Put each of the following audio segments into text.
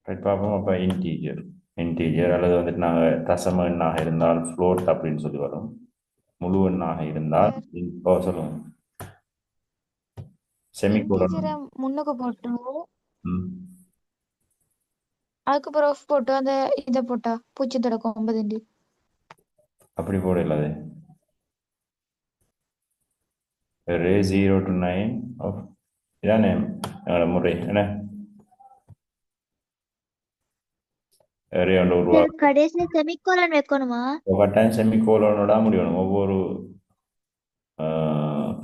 Right பார்ப்போம். அப்போ integer integer அல்லது வந்துட்டு நாங்கள் தசம எண்ணாக இருந்தால் ஃப்ளோட் அப்படின்னு சொல்லி வரும். முழு எண்ணாக இருந்தால் சார் சொல்லுங்க. செமிகோலன். இன்டீஜரை முன்னுக்கு போட்டு ம். அதுக்கப்புறம் போட்டு அந்த இதை போட்டா பூச்சி தொடக்கம் 9 அப்படி போட இல்லாது. ஒரு 0 to 9 ஆஃப் இதானே எங்களோட முறை என்ன அரே ஒன்று சார் உருவாக்கும். கடைசியில செமிகோலன் வைக்கணுமா? கட்டாயம் செமிகோலனோட முடியணும். ஒவ்வொரு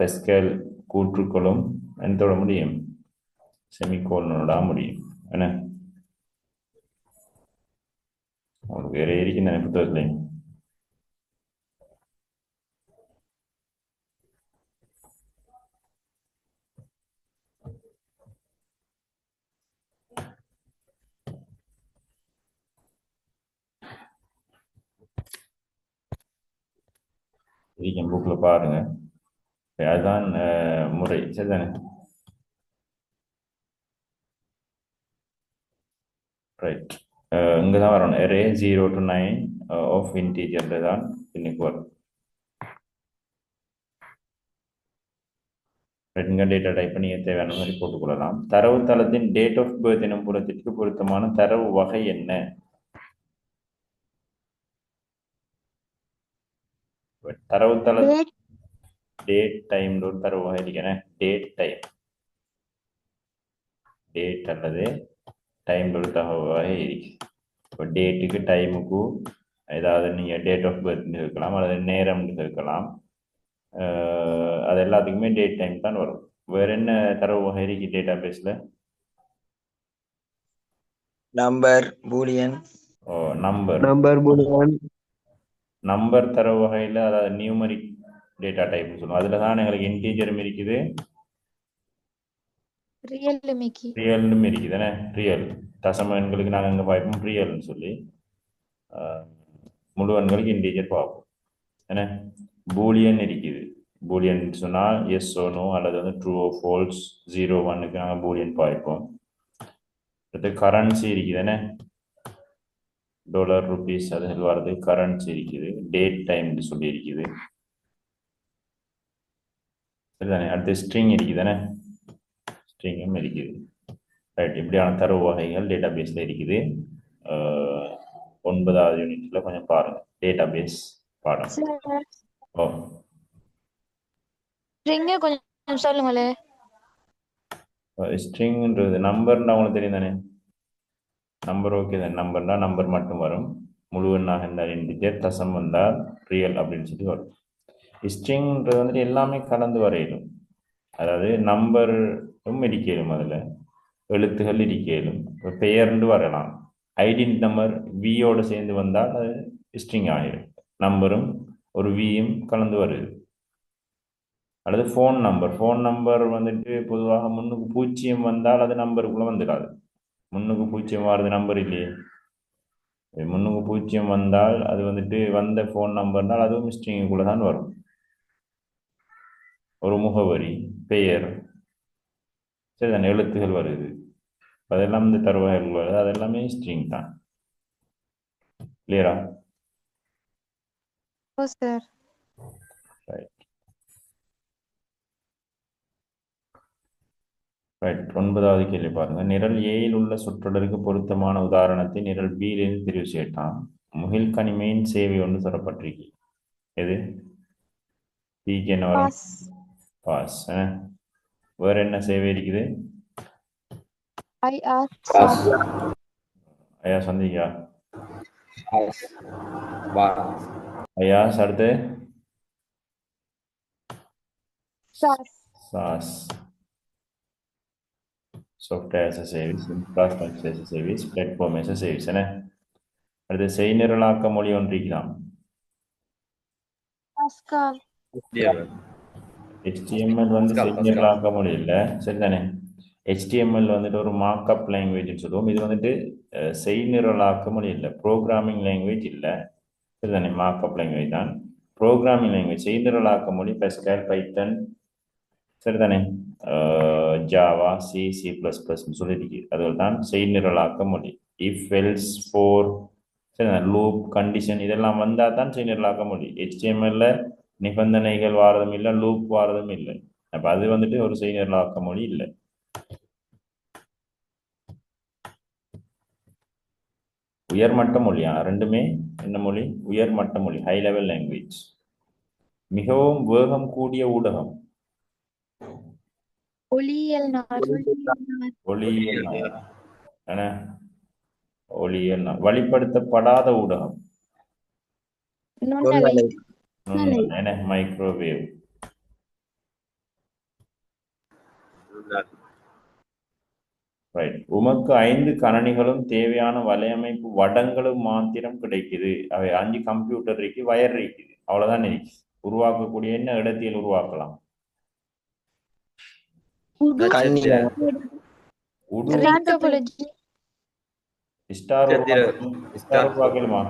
பெஸ்கல் கூற்றுக்களும் என்னத்தோட முடியும்? செமிகோலனோட முடியும் என்ன. உங்களுக்கு வேற இருக்கின்ற புத்தகத்துலையும் இருக்கேன், புக்கில் பாருங்க. அதுதான் முறை. சரிதானே? ரைட். இங்கே தான் வரணும். அரே 0 to 9 ஆஃப் இன்டீஜர் தான் இன்னைக்கு வரும். இங்கே டேட்டா டைப் பண்ணி தேவையான மாதிரி போட்டுக்கொள்ளலாம். தரவுத்தளத்தின் டேட் ஆஃப் பர்த் எனும் புலத்திற்கு பொருத்தமான தரவு வகை என்ன? தரவுத்தள டேட் டைம் ஒரு தரவு வகை இருக்கிறேன். டேட் டைம், டேட் அல்லது டைம் ஒரு தரவு வகை இருக்கு. இப்போ டேட்டுக்கு டைமுக்கு ஏதாவது நீங்கள் டேட் ஆஃப் பர்த் இருக்கலாம் அல்லது நேரம் இருக்கலாம். அது எல்லாத்துக்குமே டேட் டைம் தான் வரும். வேற என்ன தரவு வகை இருக்கு டேட்டா பேஸில்? Number, Boolean. நம்பர் நம்பர் தரவு வகையில் அதாவது நியூமரிக் டேட்டா டைப்னு சொல்லுவோம். அதில் தான் எங்களுக்கு இன்டீஜரும் இருக்குது, ரியலும் இருக்குது. தானே ரியல் தசம எண்களுக்கு நாங்கள் எங்கே பார்ப்போம்? ரியல்னு சொல்லி. முழு எண்களுக்கு இன்டீஜர் பார்ப்போம். என்ன பூலியன் இருக்குது. பூலியன் சொன்னால் எஸ் ஓ நோ அல்லது வந்து ட்ரூ ஓ ஃபால்ஸ், 0 1க்கு நாங்கள் பூலியன் பார்ப்போம். அடுத்து கரன்சி இருக்குது. என்ன டாலர், ருபீஸ் அது வர்றது கரன்சி இருக்குது. டேட் டைம்னு சொல்லி இருக்குது. சரிதானே? அடுத்து ஸ்ட்ரிங் இருக்குது. தானே ஸ்ட்ரிங்கும் இருக்குது. ரைட். இப்படியான தரவு வகைகள் டேட்டா பேஸில் இருக்குது. 9வது யூனிட்ல கொஞ்சம் பாருங்க டேட்டா பேஸ் பாடம். ஓ கொஞ்சம் சொல்லுங்களே. ஸ்ட்ரிங்ன்றது நம்பர்னா உங்களுக்கு தெரியும் தானே? நம்பர் ஓகே தான். நம்பர்னா நம்பர் மட்டும் வரும். முழு எண்ணாக இருந்தால் இன்டிஜர், தசம் வந்தால் ரியல் அப்படின்னு சொல்லி வரும். ஸ்ட்ரிங்ன்றது வந்துட்டு எல்லாமே கலந்து வரையிடும். அதாவது நம்பரும் இருக்கலும், அதில் எழுத்துகள் இருக்கலும். இப்போ பெயர்ந்து வரலாம். ஐடென்டி நம்பர் வியோடு சேர்ந்து வந்தால் அது ஸ்ட்ரிங் ஆகிடும். நம்பரும் ஒரு வியும் கலந்து வருது. அல்லது ஃபோன் நம்பர் வந்துட்டு பொதுவாக முன்னுக்கு 0 வந்தால் அது நம்பருக்குள்ளே வந்துடாது. முன்னுக்கு 0 வர்றது நம்பர் இல்லையே. முன்னுக்கு 0 வந்தால் அது வந்துட்டு வந்த ஃபோன் நம்பர்னால் அதுவும் ஸ்ட்ரிங்குக்குள்ளே தான் வரும். ஒரு முகவரி, பெயர், சரிதானே, எழுத்துகள் வருது. அதெல்லாம் இந்த தருவகைகள் வருது. அதெல்லாமே ஸ்ட்ரிங் தான். கிளியரா? ரைட். 9வது கேள்வி பாருங்க. நிரல் ஏயில் உள்ள சொற்றொடருக்கு பொருத்தமான உதாரணத்தை நிரல் பியிலிருந்து தெரிவு செய்யட்டான். முகில் கனிமையின் சேவை ஒன்று தரப்பட்டிருக்கு. எது பிக்கு என்ன வரும்? பாஸ். வேற என்ன சேவை இருக்குது? ஐயா சந்திக்கா ஐயா அடுத்து sauce. software as a service, infrastructure as a service, platform as a service. என்ன அடுத்து செய்நிரலாக்க மொழி ஒன்றிக்கலாம். HTML வந்து செய்நிரலாக்க மொழி இல்லை. சரிதானே? HTML வந்துட்டு ஒரு மார்க்அப் லாங்குவேஜ்னு சொல்லுவோம். இது வந்துட்டு செய்நிரலாக்க மொழி இல்லை, ப்ரோக்ராமிங் லாங்குவேஜ் இல்லை. சரிதானே? மார்க்அப் லாங்குவேஜ் தான். ப்ரோக்ராமிங் லாங்குவேஜ் செய்நிரலாக்க மொழி பஸ்கல், பைத்தன், சரிதானே, ஜாவா, சி, சி++ சொல்லியிருக்கு. அதுதான் செய்நிரலாக்க மொழி. இஃப் எல்ஸ் ஃபோர் சரி லூப் கண்டிஷன் இதெல்லாம் வந்தால் தான் செய்நிரலாக்க முடியும். HTML நிபந்தனைகள் வாரதும் இல்லை, லூப் வாரதும் இல்லை. அப்போ அது வந்துட்டு ஒரு செய்நிரலாக்க மொழி இல்லை. உயர்மட்ட மொழியா ரெண்டுமே என்ன மொழி? உயர்மட்ட மொழி, ஹை லெவல் லாங்குவேஜ். மிகவும் வேகம் கூடிய ஊடகம், ஒளியியல் நார். ஒளியியல் நாள். என்ன ஒளியியல் நாள். வழிப்படுத்தப்படாத ஊடகம், நுண்ணலை. என்ன மைக்ரோவேவ். ரைட். உமக்கு 5 கணனிகளும் தேவையான வலையமைப்பு வடங்களும் மாத்திரம் கிடைக்குது. அவை 5 கம்ப்யூட்டர் இருக்கு, வயர் இருக்குது, அவ்வளவுதான் இருக்கு. உருவாக்கக்கூடிய என்ன இடத்தில் உருவாக்கலாம்? கண்ணில உடு ரிங் டோபாலஜி. ஸ்டார் உருவாக்கலுமா?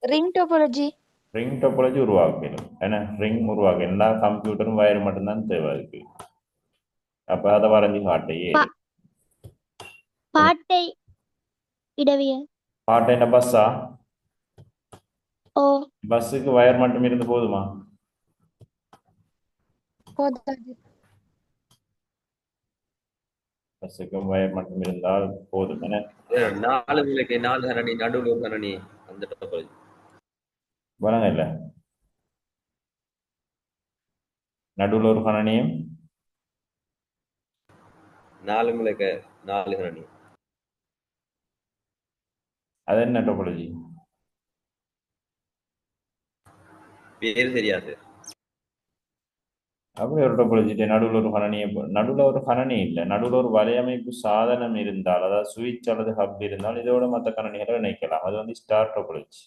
Ring topology. ரிங் டோபாலஜி உருவாக்கலும். ஏன்னா ரிங் உருவாக்க எல்லா கம்ப்யூட்டரும் வயர் மட்டும்தான் தேவை இருக்கு. அப்ப அதை வரைஞ்சி காட்டையே. பாட்டை இடவியல். பாட்டை என்ன பஸ்ஸா? ஓ பஸ்ஸுக்கு வயர் மட்டும் இருந்து போதுமா? போதாது. பஸ்ஸுக்கும் வயர் மட்டும் இருந்தால் போதும். என 4 மூலைக்கு 4 கரணி, நடுவுல ஒரு கரணி, அந்த டோபாலஜி. வராங்க இல்ல, நடுவில் ஒரு கணனியும் 4 மூலைக்கு 4 கரணி. அது என்ன டோபாலஜி? பேர் தெரியாது. அப்படி ஒரு டோபாலஜி. நடுவில் ஒரு கணனியை, நடுவில் ஒரு கணனி இல்லை, நடுவில் ஒரு வலையமைப்பு சாதனம் இருந்தால், அதாவது சுவிட்ச் அல்லது ஹப் இருந்தால் இதோட மற்ற கணனிகளை இணைக்கலாம். அது வந்து ஸ்டார் டோபாலஜி.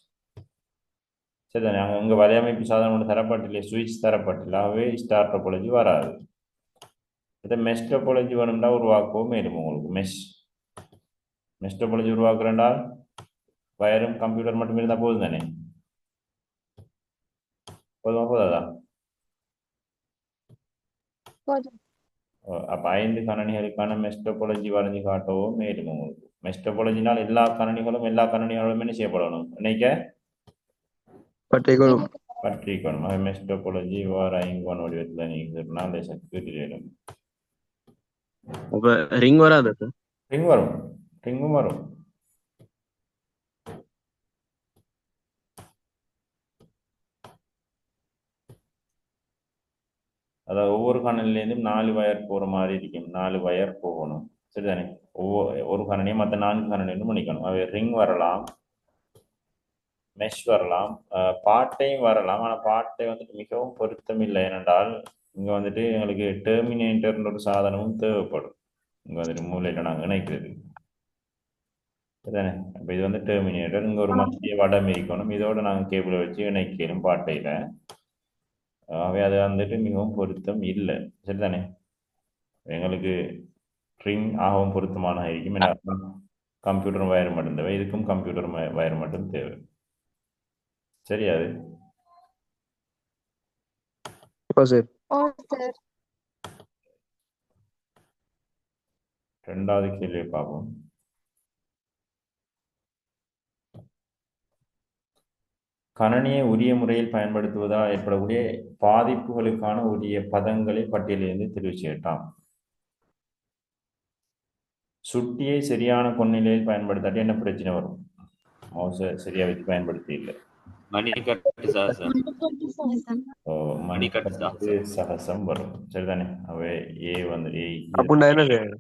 சரிதானே? அங்கே வலையமைப்பு சாதனம் ஒன்று தரப்பட்டில்லை, சுவிட்ச் தரப்பட்டில்லை, ஆகவே ஸ்டார் டோபாலஜி வராது. இதை மெஷ் டோபாலஜி வேணும்னா உருவாக்கவும் மேலும் உங்களுக்கு மெஷ் டோபாலஜி உருவாக்குறேன்டா வயரும் கம்ப்யூட்டர் மட்டும் இருந்தால் போதும் தானே? போதாதா? போதும். அப்போ 5 கணனிகளுக்கான மெஷ் டோபாலஜி வரைஞ்சி காட்டவும் மேலும் உங்களுக்கு. மெஷ் டோபாலஜினால் எல்லா கணனிகளும் என்ன செய்யப்படணும்? இணைக்க பற்றிக்கணும். மெஷ் டோபாலஜி வார 5 வடிவத்தில் நீங்க சக்தி வேணும். அப்ப ரிங் வராதா சார்? ரிங் வரும், ரிங்கும் வரும். அதாவது ஒவ்வொரு கணனிலேருந்தும் 4 வயர் போகிற மாதிரி இருக்கும். 4 வயர் போகணும். சரிதானே? ஒரு கணனியும் மற்ற 4 கணனியும் பண்ணிக்கணும். அவை ரிங் வரலாம், மெஷ் வரலாம், பாட்டையும் வரலாம். ஆனால் பாட்டை வந்துட்டு மிகவும் பொருத்தம் இல்லை. ஏனென்றால் இங்கே வந்துட்டு எங்களுக்கு டெர்மினேட்டர்ன்ற ஒரு சாதனமும் தேவைப்படும். இங்கே வந்துட்டு மூலையில் நாங்கள் இணைக்கிறது. சரிதானே? அப்போ இது வந்து டெர்மினேட்டர். இங்கே ஒரு மத்திய வடம் இருக்கணும். இதோட நாங்கள் கேபிளை வச்சு இணைக்கணும் பாட்டையில். அவை அது வந்துட்டு மிகவும் பொருத்தம் இல்லை. சரிதானே? எங்களுக்கு ரிங் ஆகவும் பொருத்தமான இருக்கும். ஏன்னா கம்ப்யூட்டர் வயர் மட்டும் தேவை, இதுக்கும் கம்ப்யூட்டர் வயர் மட்டும் தேவை. சரியா? அது சார் ஓ சார். ரெண்டாவது கேள்வியை பார்ப்போம். கணனியை உரிய முறையில் பயன்படுத்துவதால் ஏற்படக்கூடிய பாதிப்புகளுக்கான உரிய பதங்களை பட்டியலிருந்து தெரிவு செய்யலாம். சுட்டியை சரியான கொன்னிலையில் பயன்படுத்தாட்டி என்ன பிரச்சனை வரும்? மவுசை சரியா வச்சு பயன்படுத்தி இல்லை. மணிக்கட்டு சகசம் வரும். சரிதானே? அவை ஏ வந்து அப்படின்னா என்ன சார்?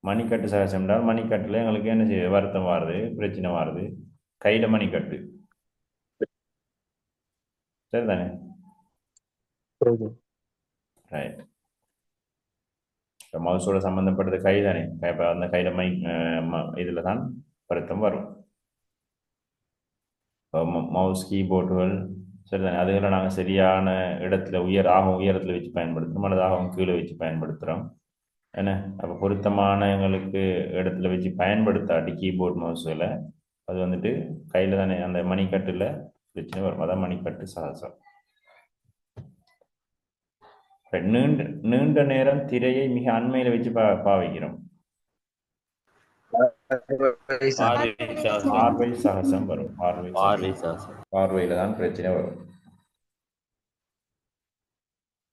மணிக்கட்டு சகசம் என்றால் மணிக்கட்டுல எங்களுக்கு என்ன செய்யுது? வருத்தம் வாருது, பிரச்சனை வாருது. கையில மணிக்கட்டு. சரிதானே? ரைட். மவுஸோட சம்பந்தப்பட்டது கை தானே? அந்த கையில இதுல தான் வருத்தம் வரும். மவுஸ் கீபோர்டுகள் சரிதானே? அதுகளை நாங்கள் சரியான இடத்துல உயரத்தில் வச்சு பயன்படுத்துகிறோம், அல்லது கீழே வச்சு பயன்படுத்துகிறோம். என்ன அப்போ பொருத்தமான எங்களுக்கு இடத்துல வச்சு பயன்படுத்தாட்டி கீபோர்ட் மவுஸில் அது வந்துட்டு கையில் தானே அந்த மணிக்கட்டில் பிரச்சனை வரும். அதான் மணிக்கட்டு சகசம். நீண்ட நேரம் திரையை மிக அண்மையில் வச்சு பாவிக்கிறோம். பார்வை சாகசம் வரும். பார்வை சாசம். பார்வையில தான் பிரச்சனை வரும்.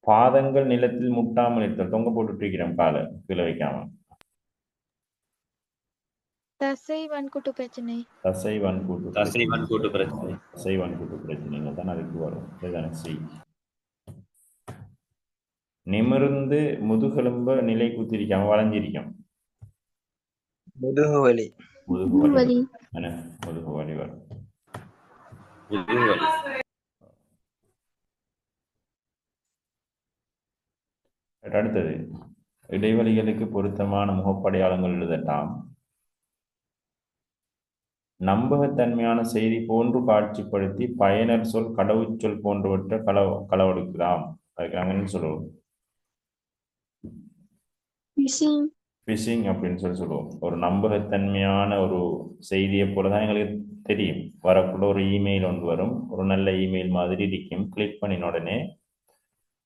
பாதங்கள் நிலத்தில் முட்டாமல் இருத்தல். தொங்க போட்டுட்டு இருக்கிறோம் காலை கீழே வைக்காம. தசை வன்கூட்டு பிரச்சனை. தசை வன்கூட்டு தசை வன்கூட்டு பிரச்சனை. தசை வன்கூட்டு பிரச்சனைகள் தான் அதுக்கு வரும். சரிதானே? சி. நிமிர்ந்து முதுகெலும்ப நிலை குத்திரிக்காம வளைஞ்சிருக்கும். முதுகு வலி. முதுகு வலி வலி. என்ன? முதுகு வலி வரும். முதுகுவலி. அடுத்தது இடைவெளிகளுக்கு பொருத்தமான முகப்படையாளங்கள் எழுதட்டாம். நம்பகத்தன்மையான செய்தி போன்று காட்சிப்படுத்தி பயனர் சொல் கடவுச்சொல் போன்றவற்றை களவெடுக்கலாம். அதுக்கு நாங்கள் என்ன சொல்லுவோம்? Fishing. ஃபிஷிங் அப்படின்னு சொல்லுவோம். ஒரு நம்பகத்தன்மையான ஒரு செய்தியை போல தான் எங்களுக்கு தெரியும். வரக்குள்ள ஒரு இமெயில் ஒன்று வரும், ஒரு நல்ல இமெயில் மாதிரி இருக்கும். கிளிக் பண்ணின உடனே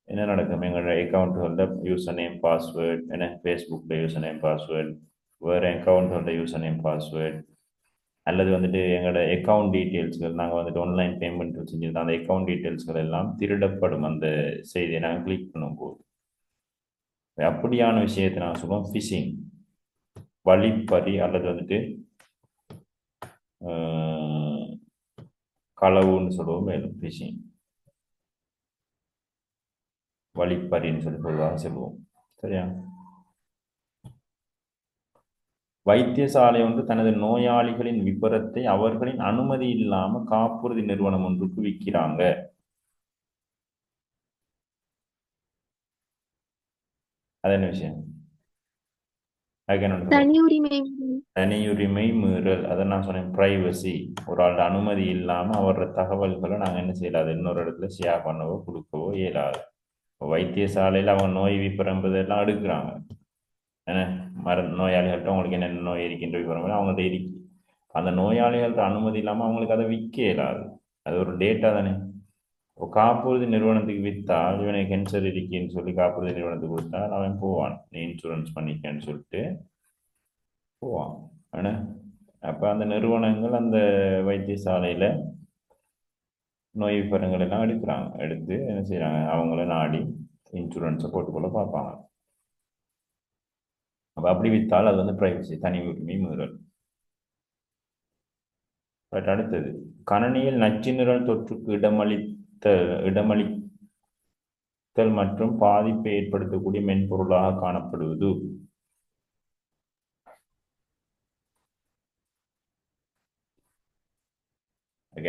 என்ன நடக்கும்? எங்களோட அக்கௌண்ட்டுகளோட யூசர் நேம் பாஸ்வேர்ட், என்ன ஃபேஸ்புக்கில் யூசர் நேம் பாஸ்வேர்ட், வேறு அக்கௌண்ட்டோட யூசர் நேம் பாஸ்வேர்ட், அல்லது வந்துட்டு எங்களோட அக்கௌண்ட் டீட்டெயில்ஸ்கள், நாங்கள் வந்துட்டு ஆன்லைன் பேமெண்ட் செஞ்சுருந்தோம், அந்த அக்கௌண்ட் டீட்டெயில்ஸ்கள் எல்லாம் திருடப்படும் அந்த செய்தியை நாங்கள் கிளிக் பண்ணும்போது. அப்படியான விஷயத்தை நாங்கள் சொல்லுவோம் ஃபிஷிங், வழிப்பறி, அல்லது வந்துட்டு களவுன்னு சொல்லுவோம். மேலும் ஃபிஷிங், வழிப்பறின்னு சொல்லி பொதுவாக சொல்லுவோம். சரியா? வைத்தியசாலை ஒன்று தனது நோயாளிகளின் விபரத்தை அவர்களின் அனுமதி இல்லாம காப்புறுதி நிறுவனம் ஒன்றுக்கு விற்கிறாங்க. அது என்ன விஷயம்? தனியுரிமை மீறல். அதை நான் சொன்னேன், பிரைவசி. ஒரு ஆளோட அனுமதி இல்லாம அவரோட தகவல்களை நாங்கள் என்ன செய்யலாது, இன்னொரு இடத்துல ஷேர் பண்ணவோ கொடுக்கவோ இயலாது. வைத்தியசாலையில் அவங்க நோய் விபரம்பதெல்லாம் எடுக்கிறாங்க. என்ன நோயாளிகள்கிட்ட உங்களுக்கு என்னென்ன நோய் இருக்கின்ற விவரம் அவங்கள்ட்ட இருக்கு. அந்த நோயாளிகள்கிட்ட அனுமதி இல்லாமல் அவங்களுக்கு அதை விற்க இயலாது. அது ஒரு டேட்டா தானே. காப்புறுதி நிறுவனத்துக்கு விற்றால், இவனுக்கு கேன்சர் இருக்குன்னு சொல்லி காப்புறுதி நிறுவனத்துக்கு கொடுத்தா அவன் போவான், நீ இன்சூரன்ஸ் பண்ணிக்கன்னு சொல்லிட்டு போவான். ஏன்னா அப்போ அந்த நிறுவனங்கள் அந்த வைத்தியசாலையில் நோய் விவரங்கள் எல்லாம் எடுக்கிறாங்க. எடுத்து என்ன செய்கிறாங்க, அவங்கள நாடி இன்சூரன்ஸை போட்டுக்கொள்ள பார்ப்பாங்க. அப்போ அப்படி விற்றால் அது வந்து பிரைவசி, தனி உரிமை மீறல். பட் அடுத்தது, கணனியில் நச்சு நிரல் தொற்றுக்கு இடமளித்தல் மற்றும் பாதிப்பை ஏற்படுத்தக்கூடிய மென்பொருளாக காணப்படுவது.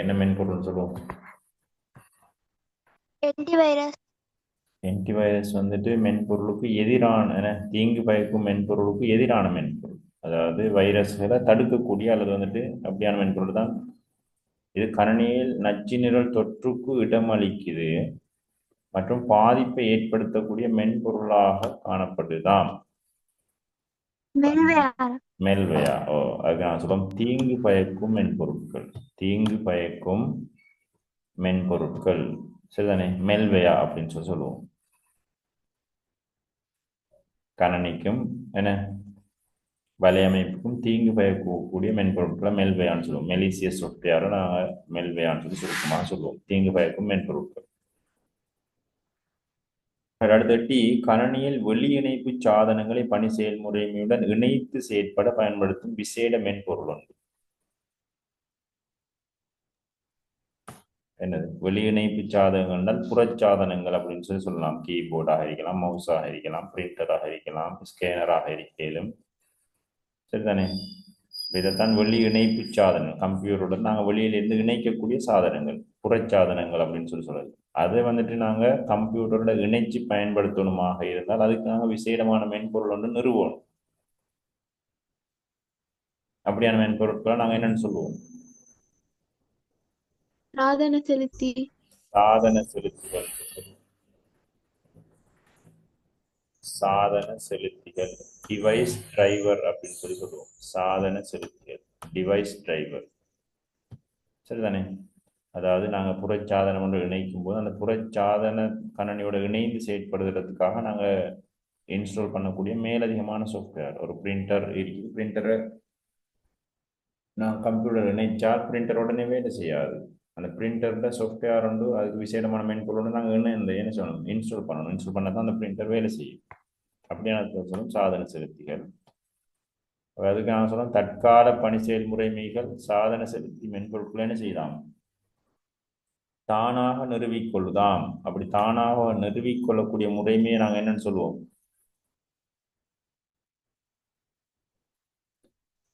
என்ன மென்பொருள் சொல்லுவோம்? ஆன்டிவைரஸ் வந்துட்டு மென்பொருளுக்கு எதிரான, தீங்கு பயக்கும் மென்பொருளுக்கு எதிரான மென்பொருள். அதாவது வைரஸ்களை தடுக்கக்கூடிய அல்லது வந்துட்டு அப்படியான மென்பொருள் தான் இது. கணனியில் நச்சு நிரல் தொற்றுக்கு இடமளிக்குது மற்றும் பாதிப்பை ஏற்படுத்தக்கூடிய மென்பொருளாக காணப்படுதாம். மெல்வேயா. அதுக்கு நான் சொல்லுவோம் தீங்கு பயக்கும் மென்பொருட்கள். தீங்கு பயக்கும் மென்பொருட்கள், சரிதானே? மெல்வேயா அப்படின்னு சொல்லுவோம். கணனிக்கும் என்ன வலையமைப்புக்கும் தீங்கு பயக்கக்கூடிய மென்பொருட்களை மெல்வேயான்னு சொல்லுவோம். மெலிசியஸ் சாஃப்ட்வேரை நாங்கள் மெல்வேயான்னு சொல்லி சுருக்கமாக சொல்லுவோம், தீங்கு பயக்கும் மென்பொருட்கள். அடுத்தட்டி, கணனியில் வெளி இணைப்பு சாதனங்களை பணி செயல்முறையுடன் இணைத்து செயற்பட பயன்படுத்தும் விசேட மென்பொருள் ஒன்று. என்னது வெளி இணைப்பு சாதனங்கள்? புறச்சாதனங்கள் அப்படின்னு சொல்லலாம். கீபோர்டாக இருக்கலாம், மவுஸாக இருக்கலாம், பிரிண்டராக இருக்கலாம், ஸ்கேனராக இருக்கலாம், சரிதானே? இதைத்தான் வெளி இணைப்பு சாதனம். கம்ப்யூட்டருடன் நாங்கள் வெளியிலிருந்து இணைக்கக்கூடிய சாதனங்கள் புறச்சாதனங்கள் அப்படின்னு சொல்றது. அதை வந்துட்டு நாங்கள் கம்ப்யூட்டரோட இணைச்சு பயன்படுத்தணுமாக இருந்தால் அதுக்கு நாங்கள் விசேடமான மென்பொருள் ஒன்று நிறுவோம். அப்படியான மென்பொருட்களை நாங்கள் என்னன்னு சொல்லுவோம்? சாதன செலுத்திகள். சாதன செலுத்திகள், டிவைஸ் டிரைவர் அப்படின்னு சொல்லுவோம். சாதன செலுத்திகள், டிவைஸ் டிரைவர், சரிதானே? அதாவது நாங்கள் புறச்சாதனம் ஒன்று இணைக்கும் போது அந்த புறச்சாதன கணனியோட இணைந்து செயற்படுத்துறதுக்காக நாங்கள் இன்ஸ்டால் பண்ணக்கூடிய மேலதிகமான சாஃப்ட்வேர். ஒரு பிரிண்டர் இருக்குது, பிரிண்டரை நான் கம்ப்யூட்டர் இணைச்சால் பிரிண்டர் உடனே வேலை செய்யாது. அந்த பிரிண்டரில் சாஃப்ட்வேர் உண்டு, அதுக்கு விசேடமான மென்பொருளோடு நாங்கள் என்ன சொல்லணும், இன்ஸ்டால் பண்ணணும். இன்ஸ்டால் பண்ணால் தான் அந்த பிரிண்டர் வேலை செய்யும். அப்படியான சொல்லணும் சாதன செலுத்திகள். அதுக்கு நான் சொல்றேன் தற்கால பணி செயல்முறைமைகள் சாதன செலுத்தி மென்பொருட்களை என்ன செய்யலாம், தானாக நிறுவிக்கொள்ளுதாம். அப்படி தானாக நிறுவிக்கொள்ளக்கூடிய முறைமையை நாங்கள் என்னன்னு சொல்லுவோம்,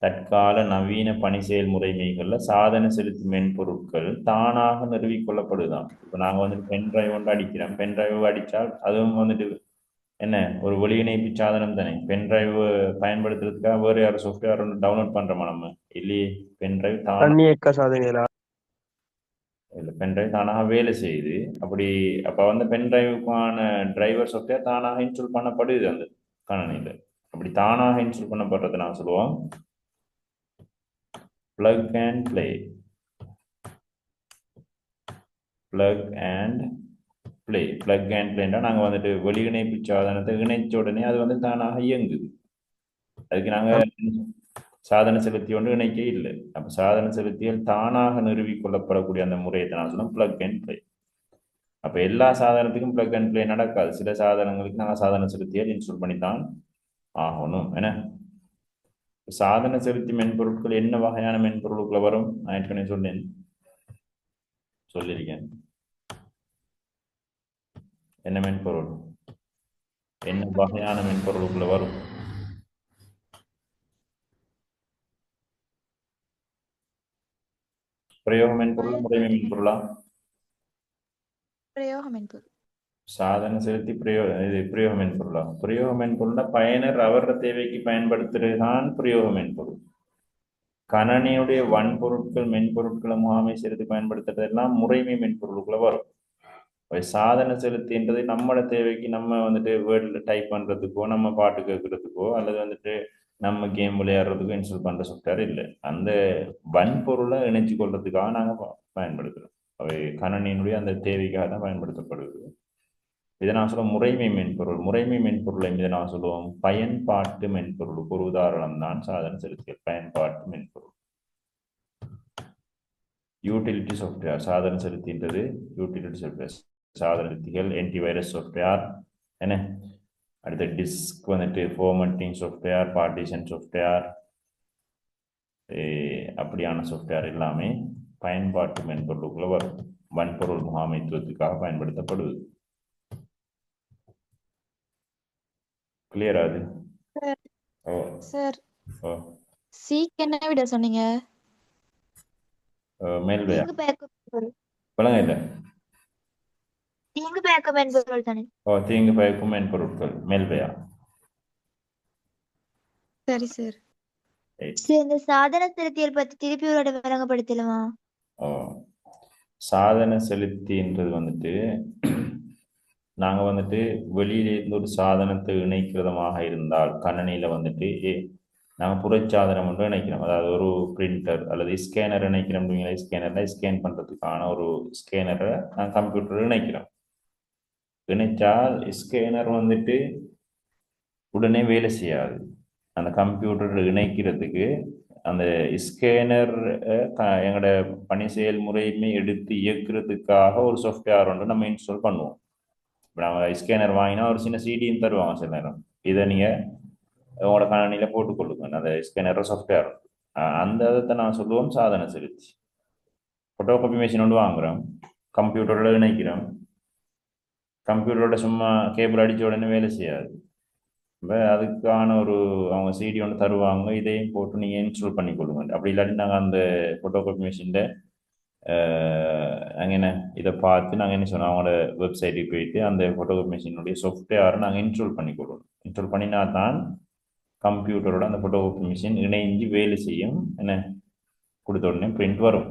தற்கால நவீன பணி செயல்முறைமைகள்ல சாதன செலுத்தி மென்பொருட்கள் தானாக நிறுவிக்கொள்ளப்படுதான். இப்போ நாங்கள் வந்துட்டு பென் டிரைவ் ஒன்று அடிக்கிறோம். பென் டிரைவ் அடித்தால் அதுவும் வந்துட்டு என்ன ஒரு ஒளி இணைப்பு சாதனம் தானே. பென் டிரைவ் பயன்படுத்துறதுக்காக வேறு யாரும் சாஃப்ட்வேர் ஒன்று டவுன்லோட் பண்ணுறோமா நம்ம இல்லையே. பென் டிரைவ் தானாக தண்ணியக்க சாதனைகளா? இல்லை, பென் டிரைவ் தானாக வேலை செய்யுது. அப்போ வந்து பென் டிரைவுக்கான டிரைவர் சாஃப்ட்வேர் தானாக இன்ஸ்டால் பண்ணப்படுது அந்த கணனியில். அப்படி தானாக இன்ஸ்டால் பண்ணப்படுறது நான் சொல்லுவோம் plug and play. plug and play நாங்கள் வந்துட்டு வெளி இணைப்பு சாதனத்தை இணைச்ச உடனே அது வந்து தானாக இயங்குது. அதுக்கு நாங்கள் சாதன செலுத்தி ஒன்று இணைக்க இல்லை. அப்போ சாதன செலுத்திகள் தானாக நிறுவிக்கொள்ளப்படக்கூடிய அந்த முறையை நான் சொன்னோம் plug and play. அப்போ எல்லா சாதனத்துக்கும் plug and play நடக்காது. சில சாதனங்களுக்கு நாங்கள் சாதன செலுத்திகள் இன்ஸ்டால் பண்ணித்தான் ஆகணும். என்ன சாதன செலுத்தி மென்பொருட்கள் என்ன வகையான மென்பொருளுக்குள்ள வரும், நான் ஏற்கனவே சொல்லியிருக்கேன். என்ன மென்பொருள், என்ன வகையான மென்பொருளுக்குள்ள வரும்? பிரயோக மென்பொருள், முறைமை மென்பொருளா? பிரயோக மென்பொருள். சாதன செலுத்தி பிரயோக மென்பொருளா? பிரயோக மென்பொருள்னா பயனர் அவர தேவைக்கு பயன்படுத்துறதுதான் பிரயோக மென்பொருள். கணனியுடைய வன்பொருட்கள் மென்பொருட்களை முகாமை செலுத்தி பயன்படுத்துறதெல்லாம் முறைமை மென்பொருளுக்குள்ள வரும். சாதன செலுத்தின்றது நம்மளோட தேவைக்கு நம்ம வந்துட்டு வேர்டில் டைப் பண்ணுறதுக்கோ நம்ம பாட்டு கேட்குறதுக்கோ அல்லது வந்துட்டு நம்ம கேம் விளையாடுறதுக்கோ இன்ஸ்டால் பண்ணுற சாஃப்ட்வேர் இல்லை. அந்த வன்பொருளை இணைச்சு கொள்றதுக்காக நாங்கள் பயன்படுத்துகிறோம். அவை கணனியினுடைய அந்த தேவைக்காக தான் பயன்படுத்தப்படுது. இதை நான் சொல்ல முறைமை மென்பொருள். முறைமை மென்பொருளை இதை நான் சொல்லுவோம் பயன்பாட்டு மென்பொருள். ஒரு உதாரணம் தான் சாதன செலுத்தியல் பயன்பாட்டு மென்பொருள். யூட்டிலிட்டி சாஃப்ட்வேர் சாதன செலுத்தின்றது யூட்டிலிட்டி சாஃப்ட்வேர். சாதன செலுத்திகள் ஆன்டிவைரஸ் சாஃப்ட்வேர், என்ன அடுத்த டிஸ்க் வந்துட்டு ஃபார்மட்டிங் சாஃப்ட்வேர், பார்ட்டிஷன் சாஃப்ட்வேர், அப்படியான சாஃப்ட்வேர் எல்லாமே பயன்பாட்டு மென்பொருளுக்குள்ள வரும். வன்பொருள் முகாமைத்துவத்துக்காக பயன்படுத்தப்படுது. கிளியர் ஆகுது? சார் ஓ சீக் என்ன விட சொன்னீங்க? மேல்வையா தீங்கு பயக்கும் மென்பொருள். விளங்க இல்லை? தீங்கு பயக்கும் மென்பொருள் தானே? தீங்கு பயக்கும் மென்பொருட்கள் மேல்வையா? சரி சார். சரி, இந்த சாதன செலுத்தியல் பத்தி திருப்பி ஒரு இடம் விளங்கப்படுத்தலாமா? சாதன செலுத்தின்றது வந்துட்டு நாங்கள் வந்துட்டு வெளியிலிருந்து ஒரு சாதனத்தை இணைக்கிறதமாக இருந்தால் கணனியில் வந்துட்டு நாங்கள் புறச்சாதனம் ஒன்று இணைக்கிறோம். அதாவது ஒரு பிரிண்டர் அல்லது ஸ்கேனர் இணைக்கிறோம். ஸ்கேனரில் ஸ்கேன் பண்ணுறதுக்கான ஒரு ஸ்கேனரை நாங்கள் கம்ப்யூட்டர் இணைக்கிறோம். இணைச்சால் ஸ்கேனர் வந்துட்டு உடனே வேலை செய்யாது. அந்த கம்ப்யூட்டர் இணைக்கிறதுக்கு அந்த ஸ்கேனர் எங்களோட பணி செயல்முறையுமே எடுத்து இயக்குறதுக்காக ஒரு சாஃப்ட்வேர் ஒன்று நம்ம இன்ஸ்டால் பண்ணுவோம். இப்போ நம்ம ஸ்கேனர் வாங்கினா ஒரு சின்ன சிடியும் தருவாங்க சில நேரம். இதை நீங்கள் உங்களோட கணனியில் போட்டுக்கொள்ளுங்க. அந்த ஸ்கேனர் சாஃப்ட்வேர் அந்த இதை நான் சொல்லுவோம் சாதன செலுத்தி. ஃபோட்டோ காப்பி மிஷின் ஒன்று வாங்குகிறோம், கம்ப்யூட்டரோட இணைக்கிறோம். கம்ப்யூட்டரோட சும்மா கேபிள் அடித்த உடனே வேலை செய்யாது. இப்போ அதுக்கான அவங்க சிடி ஒன்று தருவாங்க. இதையும் போட்டு நீங்கள் இன்ஸ்டால் பண்ணிக்கொள்ளுங்க. அப்படி இல்லாட்டி நாங்கள் அந்த ஃபோட்டோ காப்பி மிஷினில் நாங்கள் என்ன இதை பார்த்து நாங்கள் என்ன சொன்னோம் அவங்களோட வெப்சைட்டுக்கு போயிட்டு அந்த ஃபோட்டோ காப்பி மிஷினுடைய சாஃப்ட்வேரை நாங்கள் இன்ஸ்டால் பண்ணிக்கொள்ளுவோம். இன்ஸ்டால் பண்ணினா தான் கம்ப்யூட்டரோட அந்த ஃபோட்டோ காப்பி மிஷின் இணைஞ்சு வேலை செய்யும். என்ன கொடுத்த உடனே பிரிண்ட் வரும்.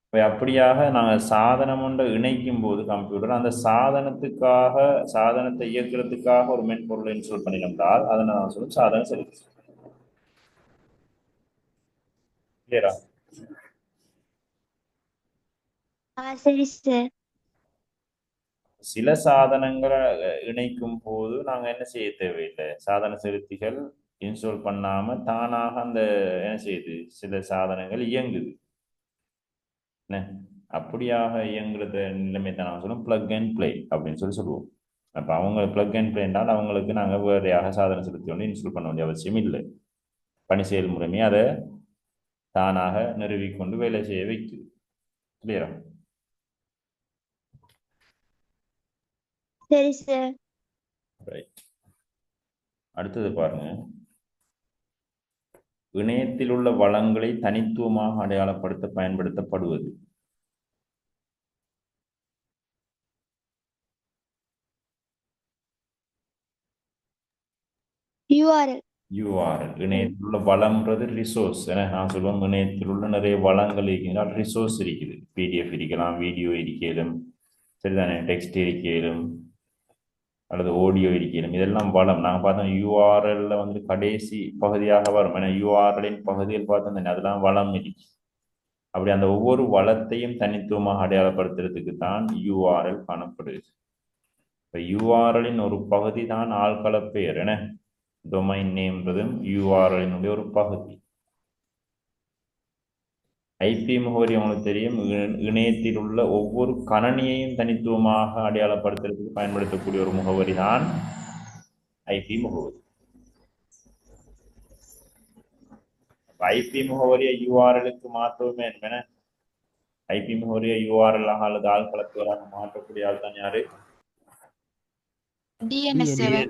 இப்போ அப்படியாக நாங்கள் சாதனம் ஒன்றை இணைக்கும் போது கம்ப்யூட்டர் அந்த சாதனத்தை இயக்குறதுக்காக ஒரு மென்பொருளை இன்ஸ்டால் பண்ணினோம்னால் அதை நான் சொல்லுவோம் சாதன செலுத்தி. கிளியரா? சரி சார். சில சாதனங்களை இணைக்கும் போது நாங்கள் என்ன செய்ய தேவையில்லை, சாதன செலுத்திகள் இன்ஸ்டால் பண்ணாம தானாக அந்த என்ன செய்யுது சில சாதனங்கள் இயங்குது என்ன அப்படியாக இயங்குறது நிலைமை தான் நாங்கள் சொல்லுவோம் ப்ளக் அண்ட் ப்ளே அப்படின்னு சொல்லுவோம். அப்போ அவங்க ப்ளக் அண்ட் ப்ளே என்றால் அவங்களுக்கு நாங்கள் வேறையாக சாதனம் செலுத்தி வந்து இன்ஸ்டால் பண்ண வேண்டிய அவசியம் இல்லை. பணி செயல்முறையுமே அதை தானாக நிறுவிக்கொண்டு வேலை செய்ய வைக்குது. கிளியரா? சரி சார். ரைட். அடுத்தது பாருங்க, இணையத்தில் உள்ள வளங்களை தனித்துவமாக அடையாளப்படுத்த பயன்படுத்தப்படுவது. URL. URL. இணையத்தில் உள்ள வளம்ன்றது ரிசோர்ஸ். ஏன்னா நான் சொல்லுவோம் இணையத்தில் உள்ள நிறைய வளங்கள் இருக்கின்றால் ரிசோர்ஸ் இருக்குது. PDF இருக்கலாம், வீடியோ இருக்கலாம், சரிதானே, டெக்ஸ்ட் இருக்கலாம், அல்லது ஆடியோ இருக்கலாம். இதெல்லாம் வளம். நாங்கள் பார்த்தோம் URL வந்து கடைசி பகுதியாக வரும். ஏன்னா URL-இன் பகுதியில் பார்த்தோம் தானே, அதெல்லாம் வளம் இருக்கு. அப்படி அந்த ஒவ்வொரு வளத்தையும் தனித்துவமாக அடையாளப்படுத்துறதுக்கு தான் URL காணப்படுது. இப்போ URL-இன் ஒரு பகுதி தான் ஆள்கள பெயர். என்ன டொமைன் நேம்ன்றதும் URL-இனுடைய ஒரு பகுதி. ஐபி முகவரி உங்களுக்கு தெரியும், இணையத்தில் உள்ள ஒவ்வொரு கணனியையும் தனித்துவமாக அடையாளப்படுத்துறதுக்கு பயன்படுத்தக்கூடிய ஒரு முகவரி தான் ஐபி முகவரி. ஐபி முகவரியை URL-க்கு மாற்றவுமே என்ன, ஐபி முகவரியை URL-ஆக அல்லது ஆள்கள பெயராக மாற்றக்கூடிய ஆள் தான் யாரு? DNS server.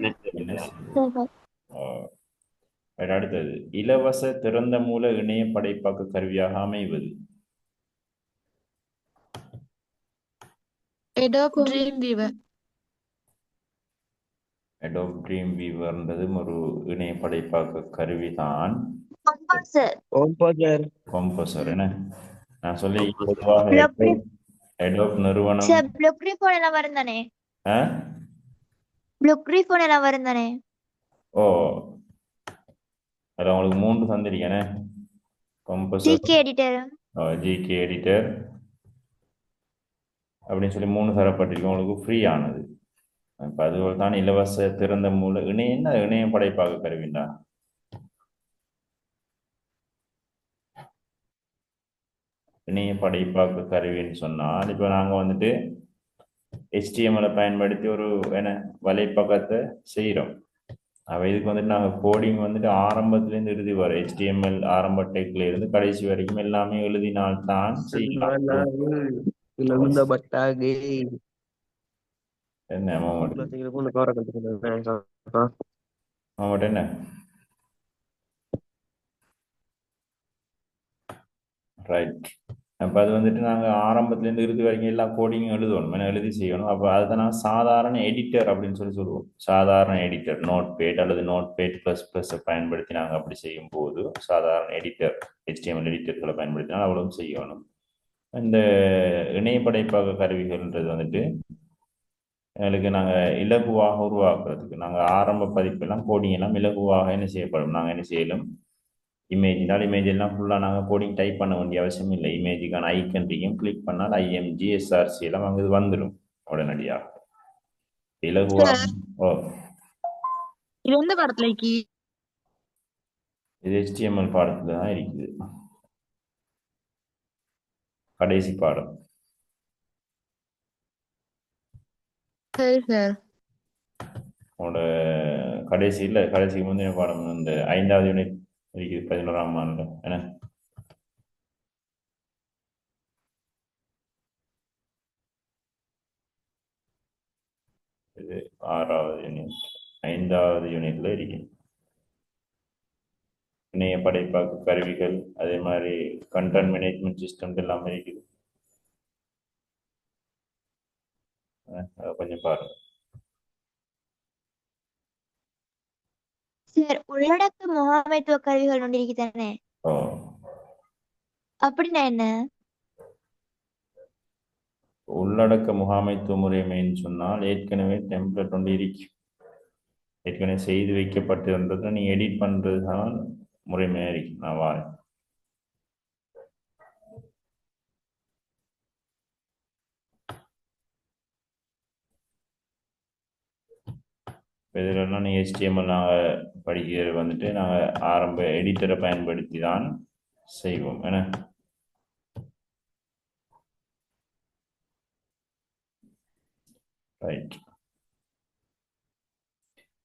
அடுத்தது, இலவச திறந்த மூல இணைய படைப்பாக்க கருவியாக அமைவது. Adobe Dreamweaver. Adobe Dreamweaverன்றது ஒரு இணைய படைப்பாக்க கருவி தான். Composer. கம்போசர். என்ன நான் சொல்லி பொதுவாக Adobe நிறுவனம் சார் Block Phone எல்லாம் வரும் தானே? Block Phone எல்லாம் வரும் தானே? ஓ, அதில் உங்களுக்கு 3 தந்திருக்கேனே, composer, GK editor. GK editor அப்படின்னு சொல்லி 3 தரப்பட்டிருக்கு. உங்களுக்கு ஃப்ரீ ஆனது. இப்போ அதுபோல் தான் இலவச திறந்த மூல இணைய. என்ன இணைய படைப்பாக்க கருவிண்டா? இணைய படைப்பாக்க கருவின்னு சொன்னால், இப்போ நாங்கள் வந்துட்டு HTML-ஐ பயன்படுத்தி ஒரு என்ன வலைப்பக்கத்தை செய்கிறோம். அப்போ இதுக்கு வந்துட்டு நாங்கள் கோடிங் வந்துட்டு ஆரம்பத்துலேருந்து இறுதி வர HTML ஆரம்ப டெக்ல இருந்து கடைசி வரைக்கும் எல்லாமே எழுதினால்தான் செய்யலாம். என்ன என்ன ரைட். அப்போ அது வந்துட்டு நாங்கள் ஆரம்பத்துலேருந்து இறுதி வரைக்கும் எல்லா கோடிங்கும் எழுதணும், ஏன்னா எழுதி செய்யணும். அப்போ அதுதான் நாங்கள் சாதாரண எடிட்டர் அப்படின்னு சொல்லுவோம். சாதாரண எடிட்டர் நோட் பேட் அல்லது நோட் பேட் ++-ஐ பயன்படுத்தி நாங்கள் அப்படி செய்யும் போது சாதாரண எடிட்டர் HTML எடிட்டர்களை பயன்படுத்தினால் அவ்வளவும் செய்யணும். இந்த இணைய படைப்பாக்க கருவிகள்ன்றது வந்துட்டு எங்களுக்கு நாங்கள் இலகுவாக உருவாக்குறதுக்கு, நாங்கள் ஆரம்ப பதிப்பெல்லாம் கோடிங் எல்லாம் இலகுவாக என்ன செய்யப்படும். நாங்கள் என்ன செய்யலும், இமேஜ்னால் இமேஜ் எல்லாம் ஃபுல்லாக நாங்கள் கோடிங் டைப் பண்ண வேண்டிய அவசியம் இல்லை. இமேஜுக்கான ஐக்கன்றையும் கிளிக் பண்ணால் IMG SRC எல்லாம் அங்கே வந்துடும் உடனடியாக இலகுவாக. ஓ, இது எந்த படத்துல இது HTML பாடத்துல தான் இருக்குது, கடைசி பாடம். சரி சார். உங்களோட கடைசி இல்லை, கடைசிக்கு முந்தைய பாடம் இந்த 5வது யூனிட் இருக்குது 11ஆம் ஆண்டு. என்ன இது 6வது யூனிட், 5வது யூனிட்ல இருக்கு. இணைய படைப்பாக்க கருவிகள், அதே மாதிரி கண்டென்ட் மேனேஜ்மெண்ட் சிஸ்டம் எல்லாமே இருக்குது. அதை கொஞ்சம் பாருங்க. சார் உள்ளடக்க முகாமைத்துவ கருவிகள் ஒன்று இருக்குதானே? ஓ, அப்படின்னா என்ன? உள்ளடக்க முகாமைத்துவ முறைமைன்னு சொன்னால் ஏற்கனவே டெம்ப்ளேட் ஒன்று இருக்கு, ஏற்கனவே செய்து வைக்கப்பட்டிருந்ததை நீ எடிட் பண்ணுறது தான் முறைமையாக இருக்கு. நான் வாரேன். இதிலெல்லாம் நீங்கள் HTML நாங்கள் படிக்கிறது வந்துட்டு நாங்கள் ஆரம்ப எடிட்டரை பயன்படுத்தி தான் செய்வோம். என்ன ரைட்.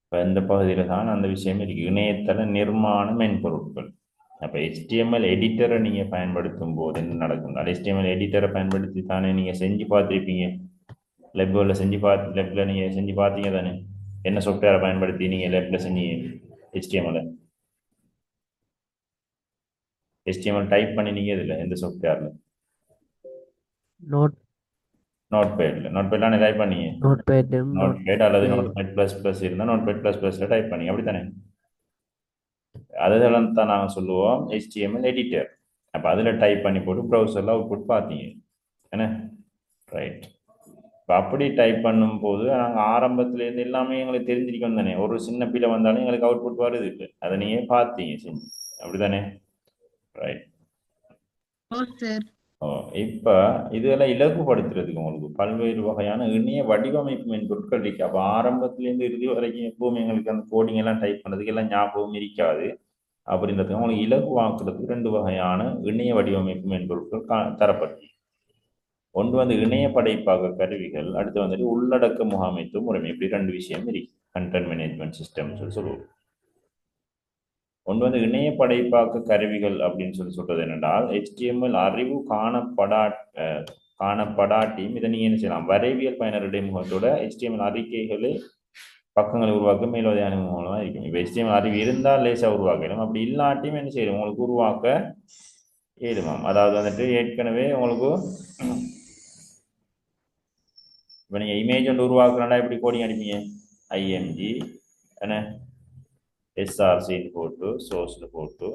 இப்போ இந்த பகுதியில் தான் அந்த விஷயம் இருக்குது. இணையதள நிர்மாண மென்பொருட்கள். அப்போ HTML எடிட்டரை நீங்கள் பயன்படுத்தும் போது என்ன நடக்கும்? HTML எடிட்டரை பயன்படுத்தி தானே நீங்கள் செஞ்சு பார்த்துருப்பீங்க. லெப்பில் நீங்கள் செஞ்சு பார்த்தீங்க தானே? என்ன சாஃப்ட்வேரை பயன்படுத்தி நீங்கள் லெப்பில் செஞ்சீங்க? HTML டைப் பண்ணினீங்க இதில் எந்த சாஃப்ட்வேரில்? நோட்பேட்ல டைப் பண்ணீங்க. நோட்பேட் அல்லது நோட்பேட்++ இருந்தால் நோட்பேட்++ல டைப் பண்ணி அப்படித்தானே? அதெல்லாம் தான் நாங்கள் சொல்லுவோம் HTML எடிட்டர். அப்போ அதில் டைப் பண்ணி போட்டு ப்ரௌசரில் அவுட்புட் பார்த்தீங்க என்ன ரைட். இப்போ அப்படி டைப் பண்ணும்போது நாங்கள் ஆரம்பத்துலேருந்து எல்லாமே எங்களுக்கு தெரிஞ்சிருக்கோம் தானே. ஒரு சின்ன பிள்ளை வந்தாலும் எங்களுக்கு அவுட்புட் வருது. இல்லை அதை நீங்கள் பார்த்தீங்க செஞ்சு அப்படித்தானே ரைட். ஓ இப்போ இதெல்லாம் இலகுபடுத்துறதுக்கு உங்களுக்கு பல்வேறு வகையான இணைய வடிவமைப்பு மென்பொருட்கள் இருக்கு. அப்போ ஆரம்பத்துலேருந்து இறுதி வரைக்கும் எப்பவுமே எங்களுக்கு அந்த கோடிங் எல்லாம் டைப் பண்ணதுக்கு எல்லாம் ஞாபகம் இருக்காது. அப்படின்றதுக்கு உங்களுக்கு இலகுவாக்குறதுக்கு 2 வகையான இணைய வடிவமைப்பு மென்பொருட்கள் தரப்பட்டு, ஒன்று வந்து இணைய படைப்பாக்க கருவிகள், அடுத்து வந்துட்டு உள்ளடக்க முகாமைத்துவ முறைமை. இப்படி 2 விஷயம் இருக்கு. கண்டென்ட் மேனேஜ்மெண்ட் சிஸ்டம் சொல்லுவோம். ஒன்று வந்து இணைய படைப்பாக்க கருவிகள் அப்படின்னு சொல்றது என்னென்றால் HTML அறிவு காணப்படாட்டியும் இதை நீங்க என்ன செய்யலாம், வரைவியல் பயனர் இடைமுகத்தோட HTML அறிக்கைகளை பக்கங்களை உருவாக்க மேலோதிய அனுபவமாக இருக்கும். இப்போ HTML அறிவு இருந்தால் லேசாக உருவாக்கலாம். அப்படி இல்லாட்டியும் என்ன செய்யணும், உங்களுக்கு உருவாக்க ஏதுமாம். அதாவது வந்துட்டு ஏற்கனவே உங்களுக்கு இப்போ நீங்கள் இமேஜ் ஒன்று உருவாக்குறா எப்படி கோடிங் அடிப்பீங்க? IMG என்ன SRCன்னு போட்டு சோர்ஸில் போட்டு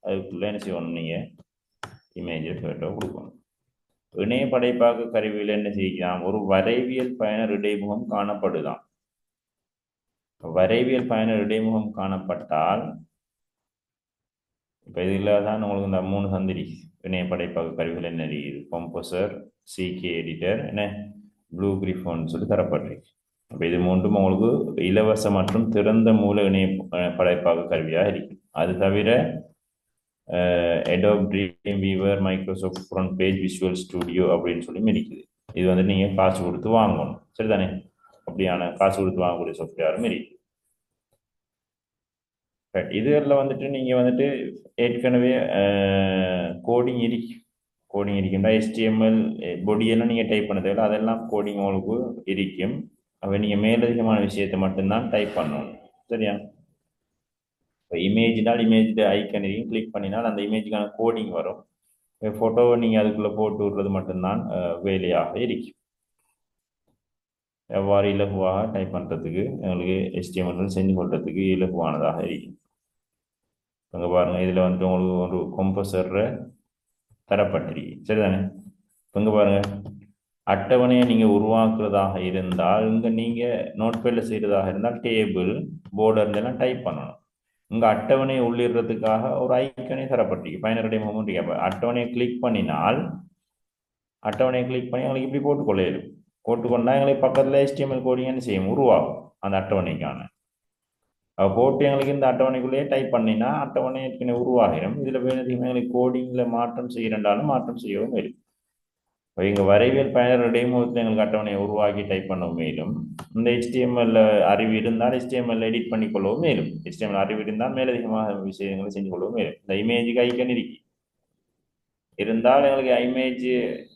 அதுக்குள்ளே என்ன செய்யணும், நீங்கள் இமேஜை ஃபோட்டோ கொடுக்கணும். இணைய படைப்பாக்க கருவியில் என்ன செய்யலாம், ஒரு வரைவியல் பயனர் இடைமுகம் காணப்படுதான். வரைவியல் பயனர் இடைமுகம் காணப்பட்டால் இப்போ இதில் தான் உங்களுக்கு இந்த 3 சந்திரி இணைய படைப்பாக்க கருவிகள் என்ன இருக்குது, கம்போசர், CK எடிட்டர், என்ன ப்ளூ கிரிஃபோன்னு சொல்லி தரப்பட்டிருக்கு. அப்போ இது 3ம் உங்களுக்கு இலவச மற்றும் திறந்த மூல இணைய படைப்பாக்க கருவியாக இருக்கு. அது தவிர Adobe Dreamweaver, Microsoft front page, visual studio அப்படின்னு சொல்லி இருக்குது. இது வந்து நீங்கள் காசு கொடுத்து வாங்கணும், சரிதானே? அப்படியான காசு கொடுத்து வாங்கக்கூடிய சாஃப்ட்வேரும் இருக்கு. இதில் வந்துட்டு நீங்கள் வந்துட்டு ஏற்கனவே கோடிங் இருக்குன்னா HTML பொடியெல்லாம் நீங்கள் டைப் பண்ண தேவை, அதெல்லாம் கோடிங் உங்களுக்கு இருக்கும். அப்போ நீங்கள் மேலதிகமான விஷயத்தை மட்டும்தான் டைப் பண்ணணும், சரியா? இப்போ இமேஜ்னால் இமேஜ் ஐக்கன் கிளிக் பண்ணினால் அந்த இமேஜுக்கான கோடிங் வரும். ஃபோட்டோவை நீங்கள் அதுக்குள்ளே போட்டு விடுறது மட்டும்தான் வேலையாக இருக்கும். எவ்வாறு இலகுவாக டைப் பண்ணுறதுக்கு எங்களுக்கு HTML செஞ்சு கொள்றதுக்கு இலகுவானதாக இருக்கும். அங்கே பாருங்கள், இதில் வந்துட்டு உங்களுக்கு ஒரு கம்போசர் தரப்பட்டிருக்கு, சரிதானே? இங்கே பாருங்கள், அட்டவணையை நீங்கள் உருவாக்குறதாக இருந்தால் இங்கே நீங்கள் நோட்பேடில் செய்கிறதாக இருந்தால் டேபிள் போர்டர் எல்லாம் டைப் பண்ணணும். இங்கே அட்டவணையை உள்ளிடுறதுக்காக ஒரு ஐக்கனே தரப்பட்டிருக்கு, பயனருடைய முகமும். அட்டவணையை கிளிக் பண்ணினால் எங்களுக்கு இப்படி போட்டுக்கொள்ளையிடும். போட்டுக்கொண்டா எங்களுக்கு பக்கத்தில் HTML கோடிங்னு செய்யும், உருவாகும் அந்த அட்டவணைக்கான. போட்டு எங்களுக்கு இந்த அட்டவணைக்குள்ளேயே டைப் பண்ணினா அட்டவணை ஏற்கனவே உருவாகிடும். இதில் வேணுதிகமாக எங்களுக்கு கோடிங்கில் மாற்றம் செய்யறண்டாலும் மாற்றம் செய்யவும் மேலும். இங்கே வரைவியல் பயனர் இடைமுகத்தில் எங்களுக்கு அட்டவணையை உருவாக்கி டைப் பண்ணவும் மேலும். இந்த HTML அறிவு இருந்தால் HTML எடிட் பண்ணிக்கொள்ளவும் மேலும். HTML அறிவு இருந்தால் மேலதிகமாக விஷயங்களை செஞ்சு கொள்ளவும் மேலும். இந்த இமேஜுக்கு ஐக்கன் இருக்கு இருந்தால் எங்களுக்கு இமேஜ்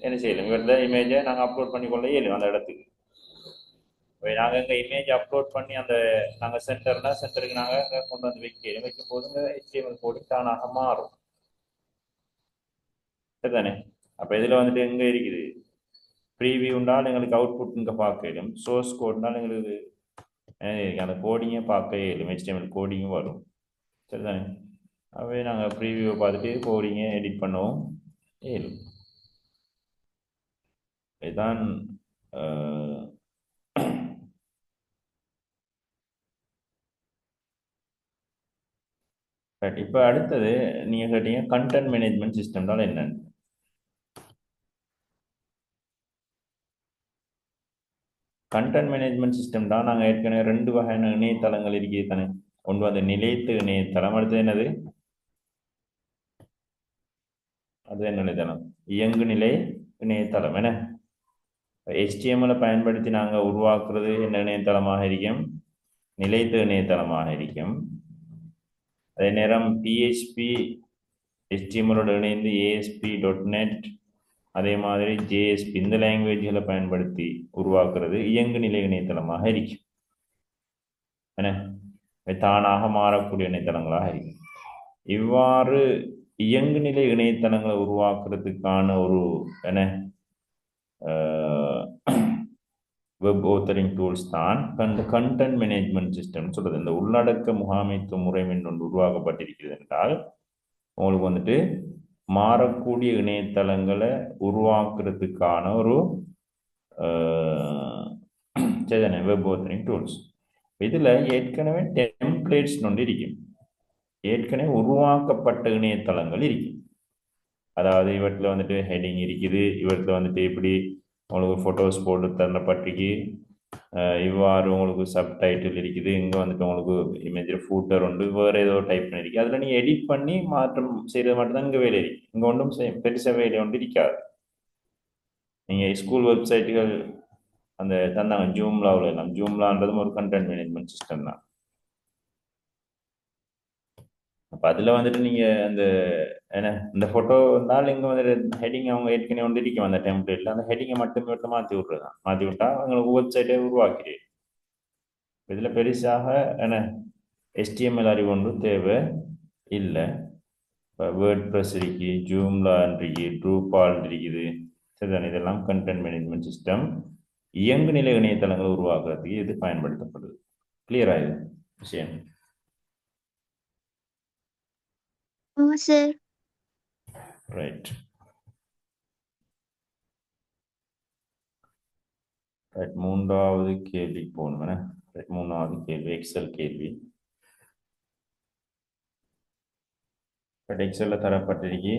என்ன செய்யலாம், இவரது இமேஜை நாங்கள் அப்லோட் பண்ணிக்கொள்ள இயலும் அந்த இடத்துக்கு. நாங்கள் எங்கள் இமேஜ் அப்லோட் பண்ணி அந்த நாங்கள் சென்டருக்கு நாங்கள் கொண்டு வந்து வைக்கும் போது இந்த HTML கோடு தானாக மாறும், சரிதானே? அப்போ இதில் வந்துட்டு எங்கே இருக்குது ப்ரீவியூண்டால் எங்களுக்கு அவுட்புட் இங்கே பார்க்க இயலும். சோர்ஸ் கோட்னால் எங்களுக்கு அந்த கோடிங்கை பார்க்க இயலும், HTML கோடிங்கும் வரும், சரிதானே? அப்போ நாங்கள் ப்ரீவியூவை பார்த்துட்டு கோடிங்கை எடிட் பண்ணவும் இயலும். இதுதான் இப்போ அடுத்தது நீங்கள் கேட்டீங்க கண்டென்ட் மேனேஜ்மெண்ட் சிஸ்டம்னால என்னன்னு. கண்டென்ட் மேனேஜ்மெண்ட் சிஸ்டம் தான் நாங்கள் ஏற்கனவே 2 வகையான இணையதளங்கள் இருக்குது தானே. ஒன்று வந்து நிலைத்த இணையதளம், அடுத்தது என்னது, அது என்ன இணையதளம், இயங்குநிலை இணையதளம். என்ன HTML பயன்படுத்தி நாங்கள் உருவாக்குறது என்ன இணையதளமாக இருக்கும், நிலைத்த இணையதளமாக இருக்கும். அதே நேரம் PHP HTML இணைந்து ASP.NET அதே மாதிரி JSP இந்த லாங்குவேஜ்களை பயன்படுத்தி உருவாக்குறது இயங்கு நிலை இணையதளமாக இருக்கும். என்ன தானாக மாறக்கூடிய இணையதளங்களாக இருக்கும். இவ்வாறு இயங்கு நிலை இணையதளங்களை உருவாக்குறதுக்கான ஒரு என்ன வெப் ஓத்தரிங் டூல்ஸ் தான் கண்டென்ட் மேனேஜ்மெண்ட் சிஸ்டம் சொல்றது. இந்த உள்ளடக்க முகாமைத்துவ முறை ஒன்று உருவாக்கப்பட்டிருக்கிறது என்றால் உங்களுக்கு வந்துட்டு மாறக்கூடிய இணையதளங்களை உருவாக்குறதுக்கான ஒரு வெப் ஓத்தரிங் டூல்ஸ். இதில் ஏற்கனவே டெம்ப்ளேட்ஸ் ஒன்று இருக்கும், ஏற்கனவே உருவாக்கப்பட்ட இணையதளங்கள் இருக்கும். அதாவது இவற்றில் வந்துட்டு ஹெட்டிங் இருக்குது, இவற்றில் வந்துட்டு இப்படி உங்களுக்கு ஃபோட்டோஸ் போட்டு தரப்பட்டிருக்கு, இவ்வாறு உங்களுக்கு சப்டைட்டில் இருக்குது, இங்கே வந்துட்டு உங்களுக்கு இமேஜ் ஃபூட்டர் உண்டு, வேறு ஏதோ டைப் பண்ணியிருக்கு. அதில் நீங்கள் எடிட் பண்ணி மாற்றம் செய்கிறது மட்டும்தான் இங்கே வேலை இருக்கு. இங்கே ஒன்றும் பெருசாக வேலை ஒன்று இருக்காது. நீங்கள் ஸ்கூல் வெப்சைட்டுகள் அந்த தந்தாங்க ஜூம்லாவில் எல்லாம், ஜூம்லான்றதும் ஒரு கண்டென்ட் மேனேஜ்மெண்ட் சிஸ்டம் தான். அப்போ அதில் வந்துட்டு நீங்கள் அந்த என்ன இந்த ஃபோட்டோ இருந்தாலும் இங்கே வந்துட்டு ஹெட்டிங் அவங்க ஏற்கனவே வந்து இருக்கும் அந்த டெம்ப்ளேட்டில், அந்த ஹெட்டிங்கை மட்டும் மட்டும் மாற்றி விட்றதான். மாற்றி விட்டால் உங்களுக்கு வெப்சைட்டே உருவாக்கிறேன். இதில் பெருசாக என்ன HTML அறிவு ஒன்று தேவை இல்லை. இப்போ வேர்ட் ப்ரெஸ் இருக்கு, ஜூம்லா இருக்கு, ட்ரூபால் இருக்குது. சரிதான், இதெல்லாம் கண்டென்ட் மேனேஜ்மெண்ட் சிஸ்டம் இயங்கு நிலை இணையதளங்களை உருவாக்குறதுக்கு இது பயன்படுத்தப்படுது. கிளியரா இது விஷயம்? சார். ரைட். மூன்றாவது கேள்வி போகணும். மூணாவது கேள்வி எக்ஸல் கேள்வி. எக்ஸல்ல தரப்பட்டிருக்கு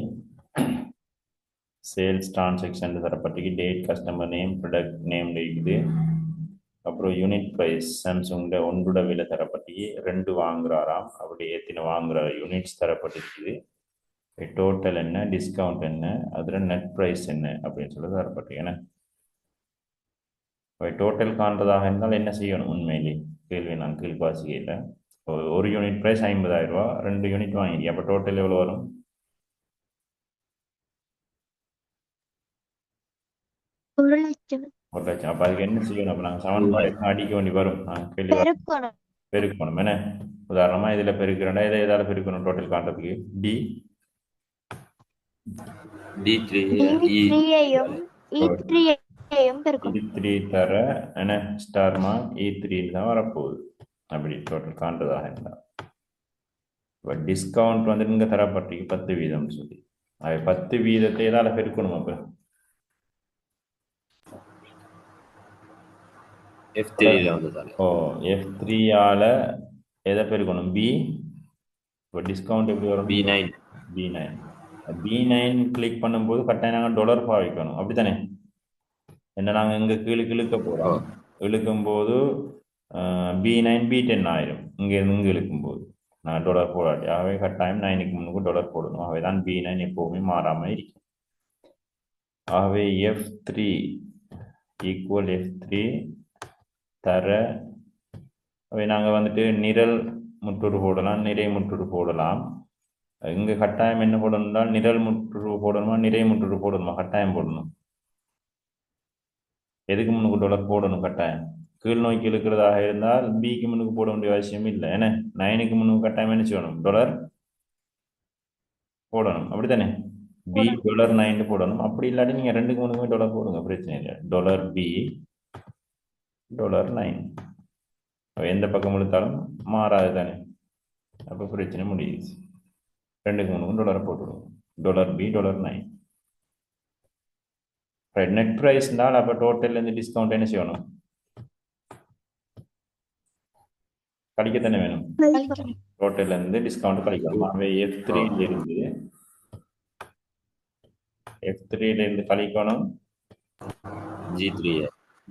சேல்ஸ் டிரான்சாக்ஷன் தரப்பட்டிருக்கு, date, customer name, product name இருக்குது, அப்புறம் யூனிட் ப்ரைஸ் சாம்சங் ஒன்றோட விலை தரப்பட்டிருக்கு, 2 வாங்குறாராம், அப்படி எத்தனை வாங்குறாரு யூனிட்ஸ் தரப்பட்டிருக்குது, டோட்டல் என்ன, டிஸ்கவுண்ட் என்ன, அதில் நெட் ப்ரைஸ் என்ன அப்படின்னு சொல்லி தரப்பட்டிருக்கு. ஏன்னா டோட்டல் காண்றதாக இருந்தால் என்ன செய்யணும்? உண்மையிலே கேள்வி நான் கீழ்பாசிக்கையில் ஒரு யூனிட் ப்ரைஸ் 50,000 ரூபா, 2 யூனிட் வாங்கிருக்கேன், அப்போ டோட்டல் எவ்வளோ வரும்? 1,00,000. 1,00,000. அப்போ அதுக்கு என்ன செய்யணும்? அப்போ நாங்கள் 7 அடிக்க வேண்டி வரும். கேள்வி பெருக்கணும். பெருக்கணும். என்ன உதாரணமாக இதில் பெருக்கிறேன்டா, இதை எதாவது பெருக்கணும் டோட்டல் காண்றதுக்கு. D3-ஐயும் E3-ஐயும் பெருக்கணும். E3 தர என்ன ஸ்டார்மா E3 தான் வரப்போகுது அப்படி டோட்டல் காண்றதாக இருந்தால். இப்போ டிஸ்கவுண்ட் வந்து இங்கே தரப்பட்டிருக்கு 10% சொல்லி, அது 10% எதால் பெருக்கணும்? அப்போ F3ஆல எதை பெருக்கணும்? B. இப்போ டிஸ்கவுண்ட் எப்படி வரும்? B9 கிளிக் பண்ணும்போது கட்டாயம் நாங்கள் டாலர் பாவிக்கணும், அப்படித்தானே? என்ன நாங்கள் இங்கே இழுக்க போகிறோம், இழுக்கும்போது B9 B10 ஆயிரும். இங்கே இழுக்கும்போது நான் டாலர் போடாட்டி, ஆகவே கட்டாயம் 9க்கு முன்னுக்கு டாலர் போடணும். ஆகவே தான் B9 எப்போவுமே மாறாமல் இருக்கும். ஆகவே F3 ஈக்குவல் F3 தர, அவை நாங்கள் வந்துட்டு நிரல் முற்றுரு போடலாம், நிறை முற்றுரு போடலாம். இங்கே கட்டாயம் என்ன போடணும்னால் நிரல் முற்றுரு போடணுமா நிறை முற்றுரு போடணுமா? கட்டாயம் போடணும். எதுக்கு முன்னுக்கு டாலர் போடணும்? கட்டாயம் கீழ் நோக்கி இழுக்கிறதாக இருந்தால் பிக்கு முன்னுக்கு போட வேண்டிய அவசியம் இல்லை. ஏன்னா 9க்கு முன்னுக்கு கட்டாயம் என்ன செய்யணும்? டாலர் போடணும், அப்படித்தானே? B $9 போடணும். அப்படி இல்லாட்டி நீங்கள் 2க்கு முன்னுக்குமே டாலர் போடுங்க, பிரச்சனை இல்லை. $B $9 எந்த பக்கம் இழுத்தாலும் மாறாது தானே, அப்போ பிரச்சனை முடியுது. 2க்கு முன்னுக்கும் டாலரை போட்டுவிடுவோம். $B $9. ரைட். நெட் ப்ரைஸ்னால் அப்போ டோட்டல்லேருந்து டிஸ்கவுண்ட் என்ன செய்யணும்? கழிக்கத்தானே வேணும். டோட்டல்லேருந்து டிஸ்கவுண்ட் கழிக்கணும். அவை F3 கழிக்கணும். G3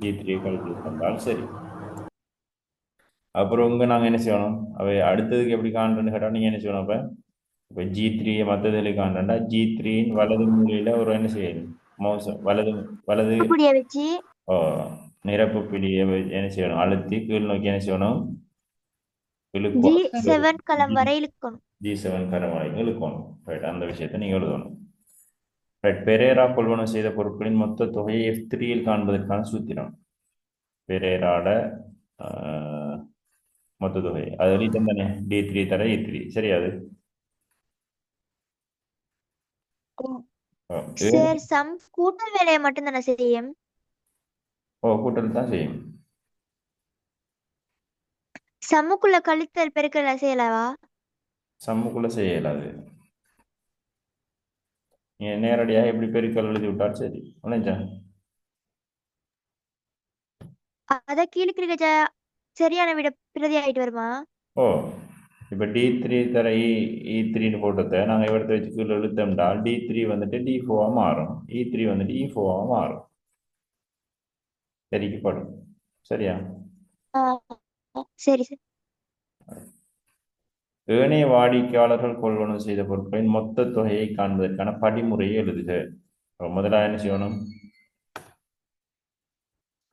G3 கழித்து கொண்டால் சரி. அப்புறம் இங்கே நாங்கள் என்ன செய்யணும்? அவை அடுத்ததுக்கு எப்படி காண்றேன்னு கேட்டால் நீங்கள் என்ன செய்யணும்? இப்போ G3 மற்றதில் காண்றேன்டா G3 வலது மூலையில் ஒரு என்ன செய்யணும்? மவுஸ் வலது வலது புடிய வச்சு நிரப்பு பிடியை என்ன செய்யணும்? அழுத்தி கீழ் நோக்கி என்ன செய்யணும்? G7 களம் வரை இழுக்கணும். G7 கரம் வரை இழுக்கணும். ரைட், அந்த விஷயத்தை நீங்கள் எழுதணும். ரைட், பெரேரா கொள்வனவு செய்த பொருட்களின் மொத்த தொகையை F3 காண்பதற்கான சூத்திரம். பெரேராட மொத்த தொகை அது எழுதிட்டேன் தானே, D3 தர E3 சரி. அது சார் சம் கூட்டல் வேலையை மட்டும் தானே செய்யும்? கூட்டல் தான் செய்யும். சம்முக்குள்ள கழித்தல் பெருக்கல் செய்யலவா? சம்முக்குள்ள செய்ய இயலாது. நீ நேரடியாக எப்படி பெருக்கல் எழுதி விட்டால் சரி. உனச்சா அத கீழ்கிருக்க சரியான விட பிரதி ஆயிட்டு வருமா? இப்போ D3 தர E3ன்னு போட்டதை நாங்கள் எடுத்து வச்சு கீழே எழுத்தோம்டால் D3 வந்துட்டு D4 மாறும், E3 வந்துட்டு E4 மாறும். சரிக்கப்படும். சரியா? சரி சார். ஏனைய வாடிக்கையாளர்கள் கொள்வனவு செய்த பொருட்களின் மொத்த தொகையை காண்பதற்கான படிமுறையை எழுதுக. முதலாக என்ன செய்யணும்?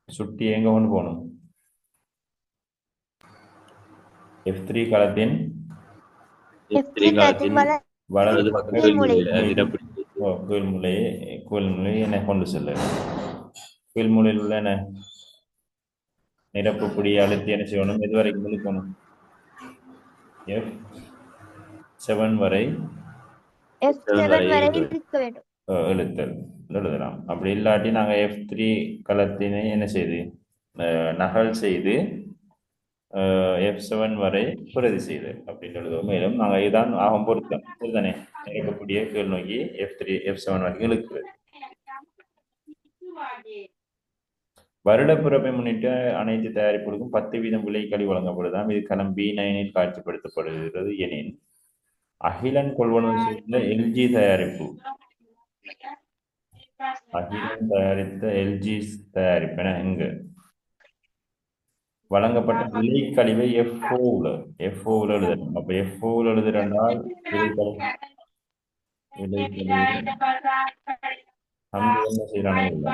சுட்டி எங்க கொண்டு போகணும்? F3 களத்தின் வலது பக்கம் கீழ்முலையை என்ன கொண்டு செல்ல. கீழ்முலையில் உள்ள என்ன நிரப்பு பிடியை அழுத்தி என்ன செய்யணும்? எது வரைக்கும் இழுக்கணும்? F7 வரை எழுத்தல் எழுதலாம். அப்படி இல்லாட்டி நாங்கள் F3 களத்தினை என்ன செய்து நகல் செய்து F7 வரை பிரதி செய்து அப்படின்னு எழுதுவோம். மேலும் நாங்கள் இதுதான் ஆகும் பொருத்தம் சரிதானே, இருக்கக்கூடிய கீழ் நோக்கி F7 வரைக்கும் இழுக்கிறது. வருட பிறப்பை முன்னிட்டு அனைத்து தயாரிப்புகளுக்கும் 10% விலைக்கழி வழங்கப்படுதாம். இது களம் B9 காட்சிப்படுத்தப்படுகிறது. எனின் அகிலன் கொள்வனவு செய்த LG தயாரிப்பு, அகிலன் தயாரித்த LG தயாரிப்பு என இங்கு வழங்கப்பட்ட விலைக்கழிவை F4 எழுதணும். அப்ப F4 எழுதுறால் விலைக்கழிவு அங்கு என்ன செய்யறாங்க?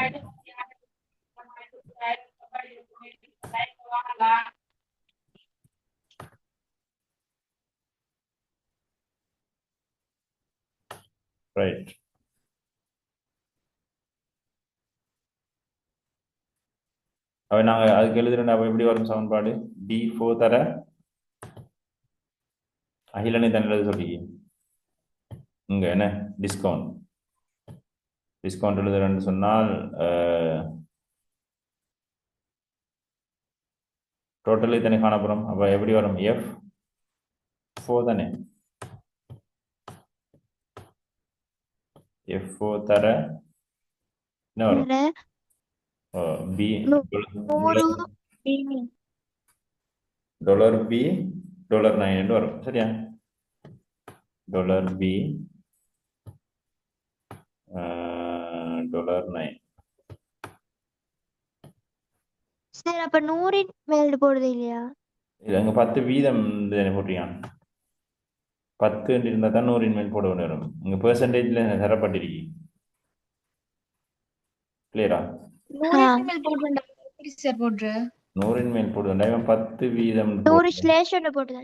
ரைட். அப்ப நாங்க அதுக்கு எழுதுறோம். அப்ப எப்படி வரும் சமன்பாடு? D4 தர அகிலனை தான் எழுத சொல்லி இங்க என்ன டிஸ்கவுண்ட் எழுதுறேன்னு சொன்னால் டோட்டல் இத்தனை காணப்படும். அப்ப எப்படி வரும்? F4 தானே. F4 தர என்ன வரும்? B $B $9 வரும். சரியா? $B $9. சார் அப்ப 100 மேல் போடுது இல்லையா? இது அங்க 10% போட்டியா? 10 இருந்தா தான் 100 மேல் போட வரும். இங்க பெர்சன்டேஜ்ல தரப்பட்டிருக்கு. கிளியரா? 100 மேல் போடுறேன். சார் போடுறேன். 100 மேல் போடுறேன். இவன் 10% 100 ஸ்லேஷ் ஒன்று போடுது.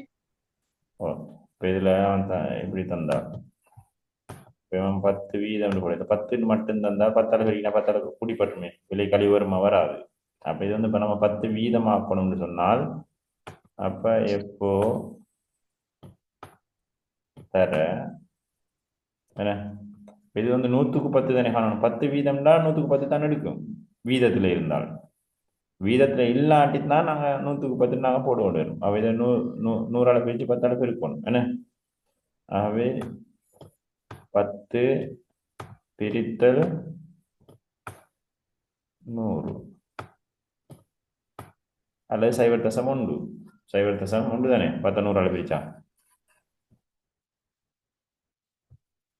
இப்போ இதுல இப்படி தந்தா இவன் 10% போடுது. 10 மட்டும் தந்தா 10 அளவு 10 அளவு கூடிப்பட்டுமே, விலை கழிவு வருமா? வராது. அப்ப இது வந்து இப்ப நம்ம 10% ஆக்கணும்னு சொன்னால் அப்ப எப்போ தர என்ன இது வந்து 100க்கு 10 தானே காணணும். 10%னா 100க்கு 10 தானே எடுக்கும் வீதத்துல இருந்தால். வீதத்துல இல்லாட்டி தான் நாங்க 100க்கு 10 நாங்க போட வரும். அவ இதை 100 பிரிச்சு 10 அளவு இருக்கணும் என்ன. ஆகவே 10 பிரித்தல் 100 அல்லது 0.1 தானே 10 100 பிரிச்சா